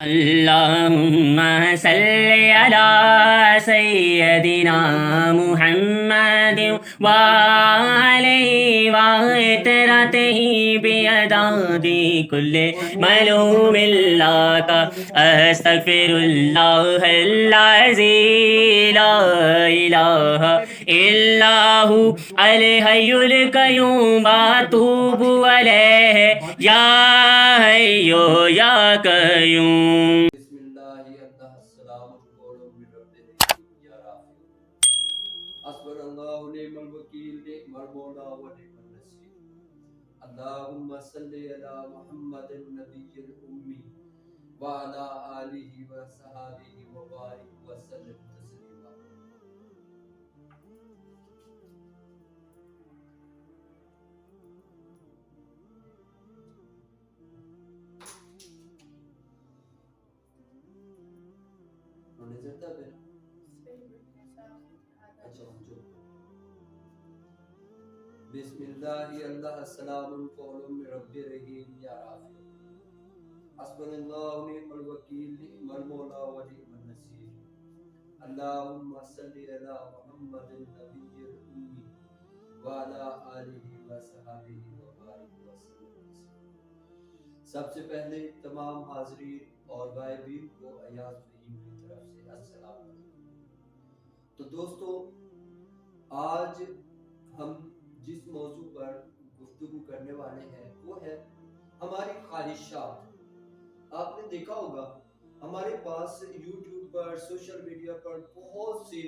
اللهم صل على سيدنا محمد وعليه وعترته بيداد كل معلوم لك أستغفر الله العظيم لا إله إلا هو الحي القيوم أتوب عليه يا حي يا قيوم. بسم اللہ اللہ السلام قول من رب یا رافع حسبنا اللہ نعم الوکیل نعم المولا و نعم النصیر اللهم صل علی محمد النبی الامی وعلى آلہ وصحابہ وبارک وسلم تسلیما. نظر تھا پھر اچھا جو بسم اللہ اللہ السلام قول من رب رحیم یا رافع حسبنا اللہ نعم الوکیل نعم المولا و نعم النصیر اللهم صل علی محمد النبی الامی وعلى آلہ وصحبہ وبارک وسلم. سب سے پہلے تمام حاضرین اور غائبین کو ایاز فہیم کی طرف سے السلام علیکم. تو دوستو، آج ہم جس موضوع پر گفتگو کرنے والے ہیں وہ ہے ہماری خواہشات. آپ نے دیکھا ہوگا ہمارے پاس یوٹیوب پر، سوشل میڈیا پر بہت سے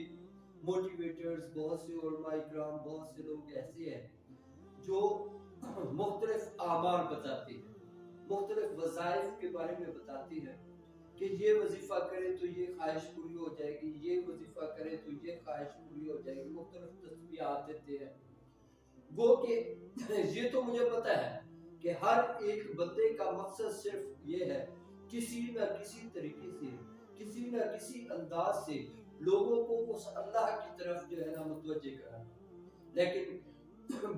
موٹیویٹرز، بہت سے علماء اکرام، بہت سے لوگ ایسے ہیں جو مختلف اعمال بتاتے ہیں، مختلف وظائف کے بارے میں بتاتے ہیں کہ یہ وظیفہ کرے تو یہ خواہش پوری ہو جائے گی، یہ وظیفہ کرے تو یہ خواہش پوری ہو جائے گی. مختلف تسبیحات دیتے ہیں. گو کہ یہ تو مجھے پتا ہے کہ ہر ایک بندے کا مقصد صرف یہ ہے کسی نہ کسی طریقے سے، کسی نہ کسی انداز سے لوگوں کو اس اللہ کی طرف جو ہے نا متوجہ کرنا. لیکن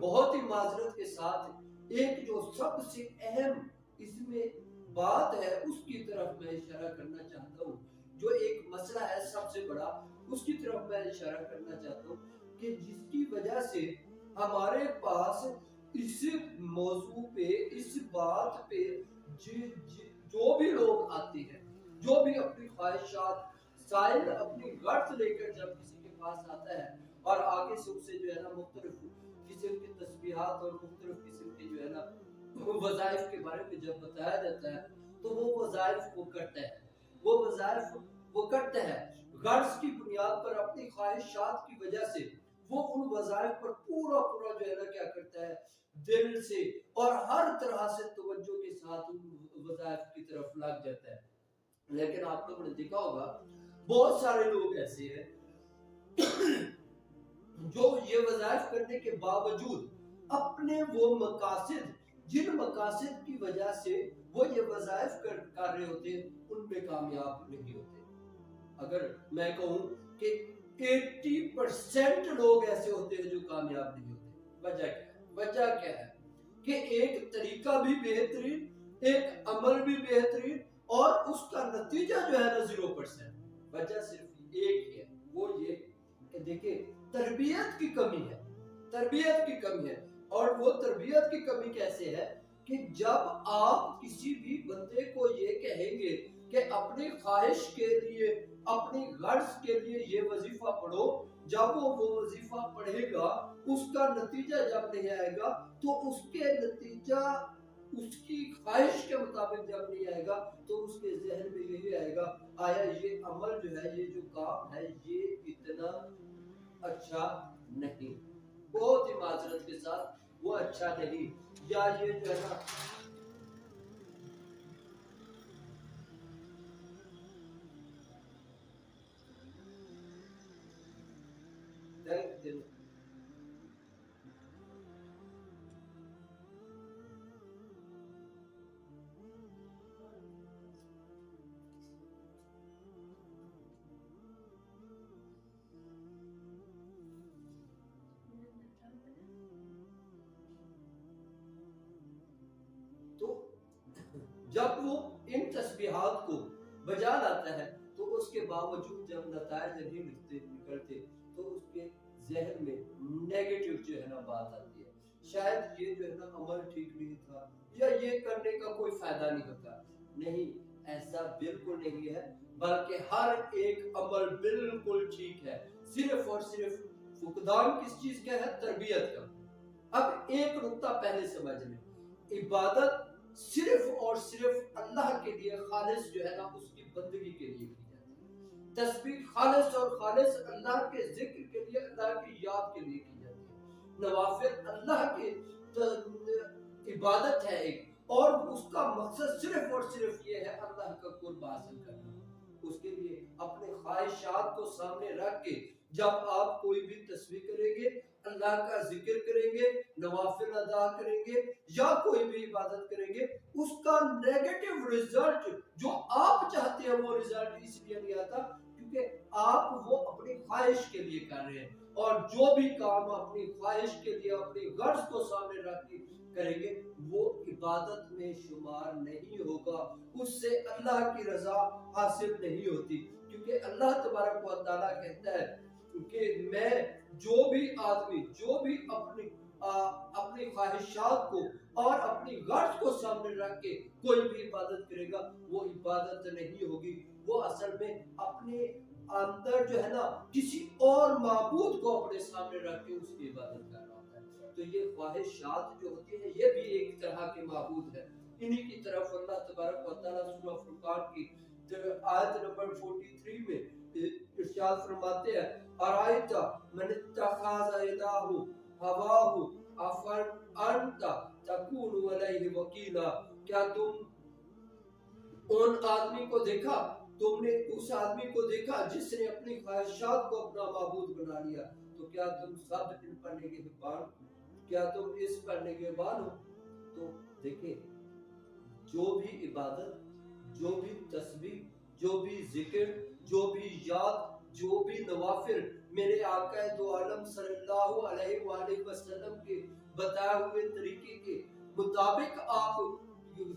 بہت ہی معذرت کے ساتھ ایک جو سب سے اہم اس میں بات ہے اس کی طرف میں اشارہ کرنا چاہتا ہوں، جو ایک مسئلہ ہے سب سے بڑا، اس کی طرف میں اشارہ کرنا چاہتا ہوں کہ جس کی وجہ سے ہمارے پاس اس موضوع پہ، اس بات پہ جو بھی لوگ آتے ہیں، جو بھی اپنی خواہشات سائل اپنی غرض لے کر جب کسی کے پاس آتا ہے اور آگے سے اسے جو ہے نا مختلف قسم کی تسبیحات اور مختلف قسم کے جو ہے نا وظائف کے بارے میں جب بتایا جاتا ہے تو وہ وظائف وہ کرتا ہے، وہ وظائف وہ کرتا ہے غرض کی بنیاد پر، اپنی خواہشات کی وجہ سے وہ ان وظائف پر پورا جو ہے نا کیا کرتا ہے، دل سے اور ہر طرح سے توجہ کے ساتھ ان وظائف کی طرف لگ جاتا ہے. لیکن آپ لوگوں نے دیکھا ہوگا بہت سارے لوگ ایسے ہیں جو یہ وظائف کرنے کے باوجود اپنے وہ مقاصد، جن مقاصد کی وجہ سے وہ یہ وظائف کر رہے ہوتے ہیں، ان پہ کامیاب نہیں ہوتے. اگر میں کہوں کہ 80% لوگ ایسے ہوتے ہیں جو کامیاب نہیں ہوتے. وجہ کیا ہے؟ وجہ کیا ہے کہ ایک طریقہ بھی بہترین، ایک عمل بھی بہترین، اور اس کا نتیجہ جو ہے نا 0%. وجہ صرف ایک ہے، وہ یہ کہ دیکھیں تربیت کی کمی ہے، تربیت کی کمی ہے. اور وہ تربیت کی کمی کیسے ہے کہ جب آپ کسی بھی بندے کو یہ کہیں گے کہ اپنی خواہش کے لیے، اپنی غرض کے لیے یہ وظیفہ پڑھو، جب وہ وظیفہ پڑھے گا اس کا نتیجہ جب نہیں آئے گا تو اس کے نتیجہ اس کی خواہش کے مطابق جب نہیں آئے گا تو اس کے ذہن میں یہی آئے گا آیا یہ عمل جو ہے، یہ جو کام ہے، یہ اتنا اچھا نہیں، بہت ہی معذرت کے ساتھ وہ اچھا نہیں، یا یہ جو ہے نا تو جب وہ ان تسبیحات کو بجا لاتا ہے تو اس کے باوجود جب نتائج نہیں نکلتے تو اس کے ذہن میں نیگیٹو جو ہے نا بات آتی ہے، شاید یہ جو ہے نا عمل ٹھیک نہیں تھا، یا یہ کرنے کا کوئی فائدہ نہیں ہوتا۔ نہیں، ایسا بالکل نہیں ہے، بلکہ ہر ایک عمل بالکل ٹھیک ہے، صرف اور صرف فقدان کس چیز کا ہے؟ تربیت کا۔ اب ایک نقطہ پہلے سمجھ لیں، عبادت صرف اور صرف اللہ کے لیے خالص جو ہے نا اس کی بندگی کے لیے کی جاتی ہے، تسبیح خالص اور خالص اللہ کے ذکر کے لیے، اللہ کی یاد کے لیے کی جاتی ہے۔ نوافل اللہ کی عبادت ہے ایک، اور اس کا مقصد صرف اور صرف یہ ہے اللہ کا قرب حاصل کرنا۔ اس کے لیے اپنے خواہشات کو سامنے رکھ کے جب آپ کوئی بھی تسبیح کریں گے، اللہ کا ذکر کریں گے، نوافل ادا کریں گے یا کوئی بھی عبادت کریں گے، اس کا نیگیٹو رزلٹ جو آپ چاہتے ہیں وہ رزلٹ اس لیے نہیں آتا کیونکہ آپ وہ اپنی خواہش کے لیے کر رہے ہیں، اور جو بھی کام اپنی خواہش کے لیے اپنی غرض کو سامنے رکھ کے کریں گے وہ عبادت میں شمار نہیں ہوگا، اس سے اللہ کی رضا حاصل نہیں ہوتی، کیونکہ اللہ تبارک و تعالیٰ کہتا ہے کہ میں جو بھی آدمی جو بھی اپنی خواہشات کو اور اپنی غرض کو سامنے رکھ کے کوئی بھی عبادت کرے گا وہ عبادت نہیں ہوگی، وہ اصل میں اپنے اندر جو ہے نا کسی اور معبود کو اپنے سامنے رکھ کے اس کی عبادت کر رہا ہوتا ہے۔ تو یہ خواہشات جو ہوتی ہیں یہ بھی ایک طرح کے معبود ہے، انہی کی طرف اللہ تبارک و تعالیٰ سورہ فرقان کی آیت نمبر 43 میں ارشاد فرماتے ہیں، ارائیت من اتخذ الہہ ہواہ افانت تکون علیہ وکیلا، کیا تم ان آدمی کو دیکھا، تم نے اس آدمی کو دیکھا جس نے اپنی خواہشات کو اپنا معبود بنا لیا، تو کیا تم سب ان پر نگہبان، کیا تم اس پر نگہبان ہو؟ تو دیکھیں، جو بھی عبادت، جو بھی تسبیح، جو بھی ذکر، جو بھی یاد، جو بھی نوافل میرے آقا دو عالم صلی اللہ علیہ وآلہ وسلم کے بتائے ہوئے طریقے کے مطابق آپ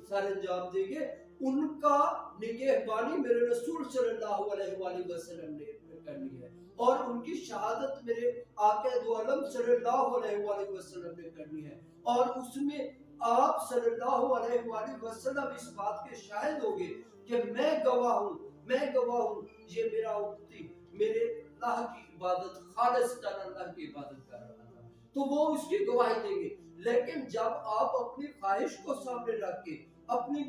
سر انجام دیں گے، ان کا نگہبانی میرے رسول صلی اللہ علیہ وآلہ وسلم نے کرنی ہے، اور ان کی شہادت میرے آقا دو عالم صلی اللہ علیہ وآلہ وسلم نے کرنی ہے، اور اس میں آپ صلی اللہ علیہ وآلہ وسلم اس بات کے شاہد ہوں گے کہ میں گواہ ہوں، میں گواہ ہوں، یہ میرا امتی میرے اللہ کی عبادت خالصتاً اللہ کی عبادت کر رہا تھا، تو وہ اس کی گواہی دیں گے۔ لیکن جب آپ اپنی خواہش کو سامنے رکھ کے، اپنی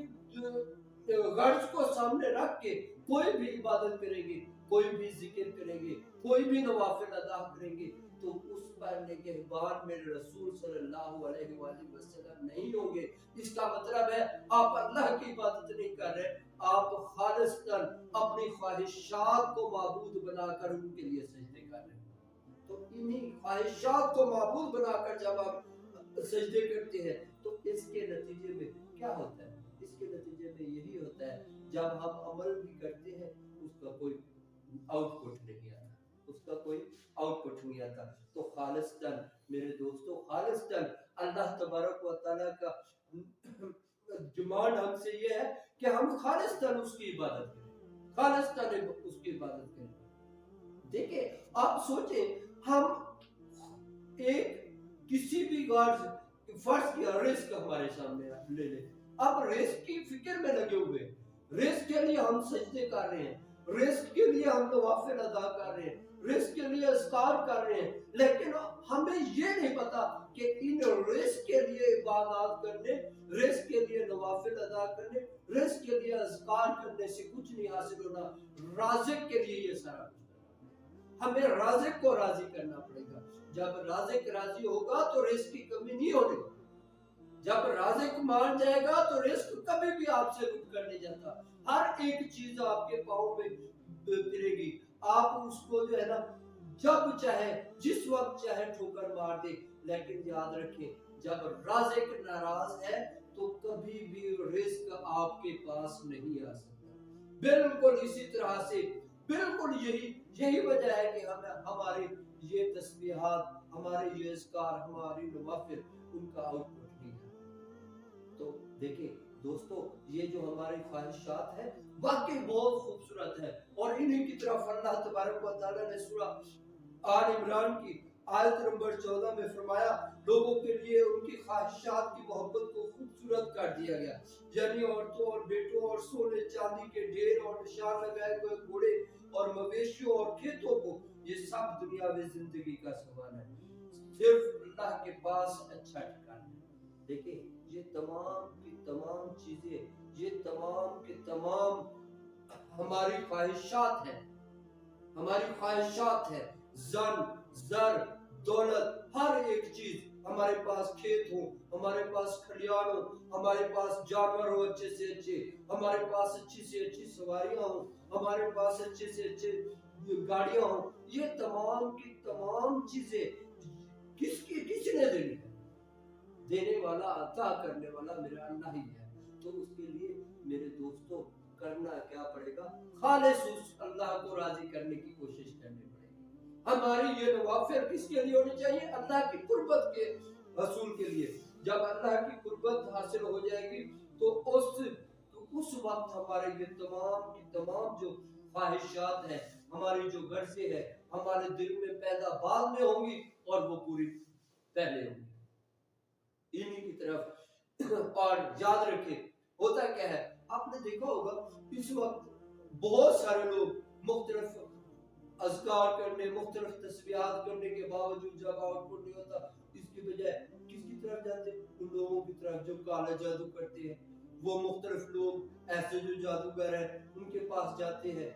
غرض کو سامنے رکھ کے کوئی بھی عبادت کریں گے، کوئی بھی ذکر کریں گے، کوئی بھی نوافل ادا کریں گے، تو اس پر نگہبان میرے رسول صلی اللہ علیہ وآلہ وسلم نہیں ہوں گے۔ اس کا مطلب ہے آپ اللہ کی عبادت نہیں کر رہے، آپ خالصتاً اپنی خواہشات کو معبود بنا کر ان کے لیے سجدے کر رہے ہیں۔ تو انہی خواہشات کو معبود بنا کر جب آپ سجدے کرتے ہیں تو اس کے نتیجے میں کیا ہوتا ہے؟ اس کے نتیجے میں یہی ہوتا ہے جب ہم عمل بھی کرتے ہیں اس کا کوئی آؤٹ پٹ نہیں آتا، اس کا کوئی آؤٹ پٹ نہیں آتا۔ تو خالصتاً میرے دوستو، خالصتاً اللہ تبارک و تعالیٰ کا ڈیمانڈ ہم سے یہ ہے کہ ہم خالصتاً اس کی عبادت کریں، خالصتاً اس کی عبادت کریں۔ دیکھیں، آپ سوچیں، ہم ایک کسی بھی غرض، فرض کیا رزق ہمارے سامنے لے لیں، اب رزق کی فکر میں لگے ہوئے، رزق کے لیے ہم سجدے کر رہے ہیں، رزق کے لیے ہم نوافل ادا کر رہے ہیں، رزق کے لیے اذکار کر رہے ہیں، لیکن ہمیں یہ نہیں پتا کہ ان رزق کے لیے عبادات کرنے، رزق کے لیے نوافل ادا کرنے، رزق کے لیے اذکار کرنے سے کچھ نہیں حاصل ہونا، رازق کے لیے یہ سارا کچھ کرنا، ہمیں رازق کو راضی کرنا پڑے گا۔ جب رازق راضی ہوگا تو رزق کی کمی نہیں ہونے، جب رازق مان جائے گا تو رزق کبھی بھی آپ سے رک کر نہیں جاتا، ہر ایک چیز آپ کے پاؤں میں پھرے گی، آپ اس کو جو ہے نا جب چاہے جس وقت چاہے ٹھوکر مار دے، لیکن یاد رکھیں جب رازق ناراض ہے تو کبھی بھی رزق آپ کے پاس نہیں آ سکتا۔ بالکل اسی طرح سے، بالکل یہی وجہ ہے کہ ہمارے یہ تسبیحات، ہمارے یہ اذکار، ہماری نوافل ان کا آؤٹ پٹ نہیں ہے۔ تو دیکھیں، دوستو یہ جو ہماری خواہشات ہیں واقعی بہت خوبصورت ہے، اور انہی کی طرف اللہ تبارک و تعالیٰ نے سورہ آل عمران کی آیت نمبر 14 میں فرمایا لوگوں کے لیے ان کی خواہشات کی محبت کو خوبصورت کر دیا گیا، یعنی عورتوں اور بیٹوں اور سونے چاندی کے ڈھیر اور نشان لگائے ہوئے گھوڑے اور مویشیوں اور کھیتوں کو، یہ سب دنیاوی زندگی کا سامان ہے، صرف اللہ کے پاس اچھا ٹھکانہ ہے۔ دیکھیں یہ تمام کی تمام چیزیں، یہ تمام کے تمام ہماری خواہشات ہیں، ہماری خواہشات ہیں، زن، زر، دولت، ہر ایک چیز، ہمارے پاس کھیت ہو، ہمارے پاس کھلیان ہو، ہمارے پاس جانور ہو اچھے سے اچھے، ہمارے پاس اچھی سے اچھی سواریاں ہوں، ہمارے پاس اچھے سے اچھے گاڑیاں ہوں، یہ تمام کی تمام چیزیں کس نے دینی ہے؟ دینے والا، عطا کرنے والا میرا اللہ ہی ہے۔ تو اس کے لیے میرے دوستوں کرنا کیا پڑے گا؟ خالص اس اللہ کو راضی کرنے کی کوشش کرنی پڑے گی۔ ہماری یہ نوافل کس کے لیے ہونی چاہیے؟ اللہ کی قربت کے حصول کے لیے۔ جب اللہ کی قربت حاصل ہو جائے گی تو اس وقت ہمارے یہ تمام کی تمام جو خواہشات ہیں، ہماری جو غرضیں ہیں، ہمارے دل میں پیدا بعد میں ہوں گی اور وہ پوری پہلے ہوں گی۔ انہی کی طرف اور یاد رکھیں ہوتا کیا ہے، آپ نے دیکھا ہوگا اس وقت بہت سارے لوگ مختلف اذکار کرنے، مختلف تسبیحات کرنے کے باوجود جب آؤٹ پٹ نہیں ہوتا، اس کی بجائے کس کی طرف جاتے ہیں؟ ان لوگوں کی طرف جو کالا جادو کرتے ہیں، وہ مختلف لوگ ایسے جو جادوگر ہیں ان کے پاس جاتے ہیں،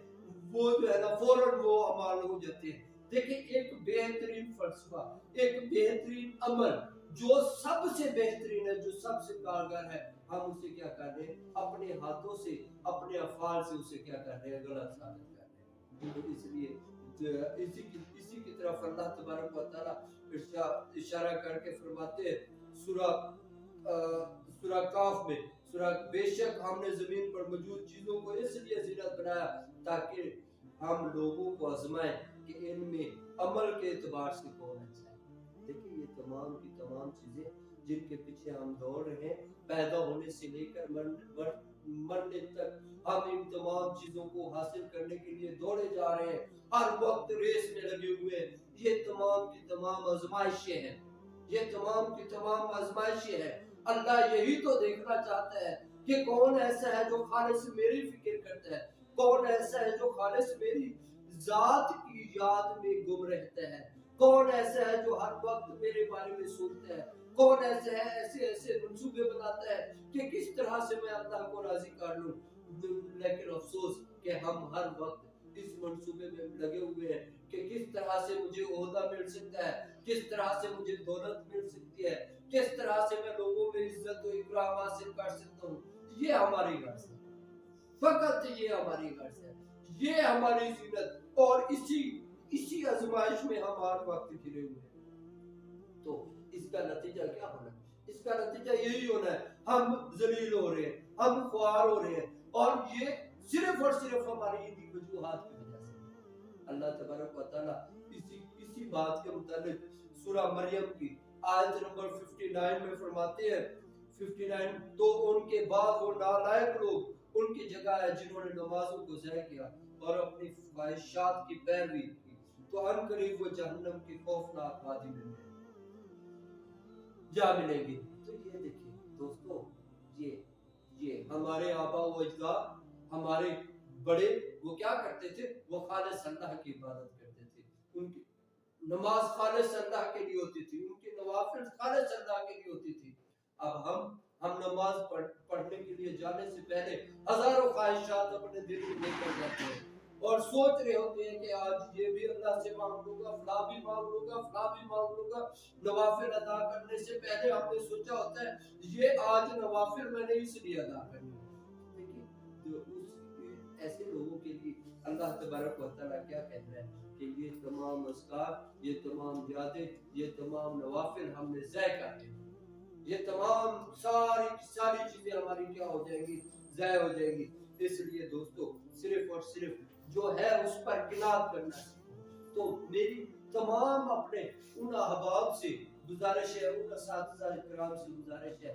وہ جو ہے نا فوراً وہ عمال ہو جاتے ہیں۔ دیکھیں ایک بہترین فلسفہ، ایک بہترین عمل جو سب سے بہترین ہے، جو سب سے کارگر ہے، ہم اسے کیا کر رہے ہیں؟ اپنے ہاتھوں سے، اپنے افعال سے اسے کیا کر رہے ہیں؟ غلط ثابت کر رہے ہیں۔ تو اس لیے اسی کی طرف اللہ تبارک و تعالیٰ اشارہ کر کے فرماتے ہیں سورہ کاف میں، بے شک ہم نے زمین پر موجود چیزوں کو اس لیے زینت بنایا تاکہ ہم لوگوں کو آزمائیں کہ ان میں عمل کے اعتبار سے کون اچھا ہے۔ دیکھیں یہ تمام کی تمام چیزیں جن کے پیچھے ہم دوڑ رہے ہیں، پیدا ہونے سے لے کر مرنے تک ہم ان تمام چیزوں کو حاصل کرنے کے لیے دوڑے جا رہے ہیں، ہر وقت ریس میں لگے ہوئے ہیں۔ یہ تمام کی تمام آزمائشیں ہیں، یہ تمام کی تمام آزمائشیں ہیں۔ اللہ یہی تو دیکھنا چاہتا ہے کہ کون ایسا ہے جو خالص میری فکر کرتا ہے، کون ایسا ہے جو خالص میری ذات کی یاد میں گم رہتا ہے، کون ایسا ہے جو ہر وقت میرے بارے میں سوچتا ہے، کون ایسے ہے ایسے منصوبے بناتا ہے کہ کس طرح سے میں اللہ کو راضی کر لوں۔ لیکن افسوس کہ ہم ہر وقت اس منصوبے میں لگے ہوئے ہیں کہ کس طرح سے مجھے عہدہ مل سکتا ہے، کس طرح سے مجھے دولت مل سکتی ہے، کس طرح سے میں لوگوں میں عزت و اکرام حاصل کر سکتا ہوں۔ یہ ہماری غرض ہے، فقط یہ ہماری غرض ہے، یہ ہماری زینت، اور اسی آزمائش میں ہم ہر وقت گھرے ہوئے ہیں۔ تو اس کا نتیجہ کیا ہونا ہے؟ اس کا نتیجہ یہی ہونا ہے، ہم ذلیل ہو رہے ہیں، ہم خوار ہو رہے ہیں، اور یہ صرف اور صرف ہماری انہی وجوہات کی وجہ سے۔ اللہ تبارک و تعالیٰ اسی بات کے متعلق سورہ مریم کی آیت نمبر 59 میں فرماتے ہیں 59 تو ان کے بعد وہ نالائق لوگ ان کی جگہ ہے جنہوں نے نمازوں کو ضائع کیا اور اپنی خواہشات کی پیروی کی، تو ان قریب وہ جہنم کی خوفناک وادی میں جا ملیں گے۔ تو یہ دیکھیں دوستو، یہ ہمارے آبا و اجداد، ہمارے بڑے، وہ کیا کرتے تھے؟ وہ خالص اللہ کی عبادت کرتے تھے، ان کی نماز خالص اللہ کے لیے ہوتی تھی، ان کی نوافل خالص اللہ کے لیے ہوتی تھی۔ اب ہم نماز پڑھنے کے لیے جانے سے پہلے ہزاروں خواہشات اپنے دل میں لے کر جاتے ہیں اور سوچ رہے ہوتے ہیں کہ آج یہ بھی اللہ سے مانگ لوں گا، فلاں بھی مانگ لوں گا، فلاں بھی مانگ لوں گا۔ نوافل ادا کرنے سے پہلے ہم نے سوچا ہوتا ہے یہ آج نوافل میں نے اس لیے ادا کرنی ہے۔ دیکھیں ایسے لوگوں کے لیے اللہ تبارک و تعالیٰ کیا کہتا ہے کہ یہ تمام اذکار، یہ تمام یادیں، یہ تمام نوافل ہم نے ضائع کر دیں، یہ تمام ساری چیزیں ہماری کیا ہو جائیں گی؟ ضائع ہو جائیں گی۔ اس لیے دوستو صرف اور صرف جو ہے اس پر قناعت کرنا سیکھو۔ تو میری تمام اپنے ان احباب سے گزارش ہے، ان اساتذہ کرام سے گزارش ہے،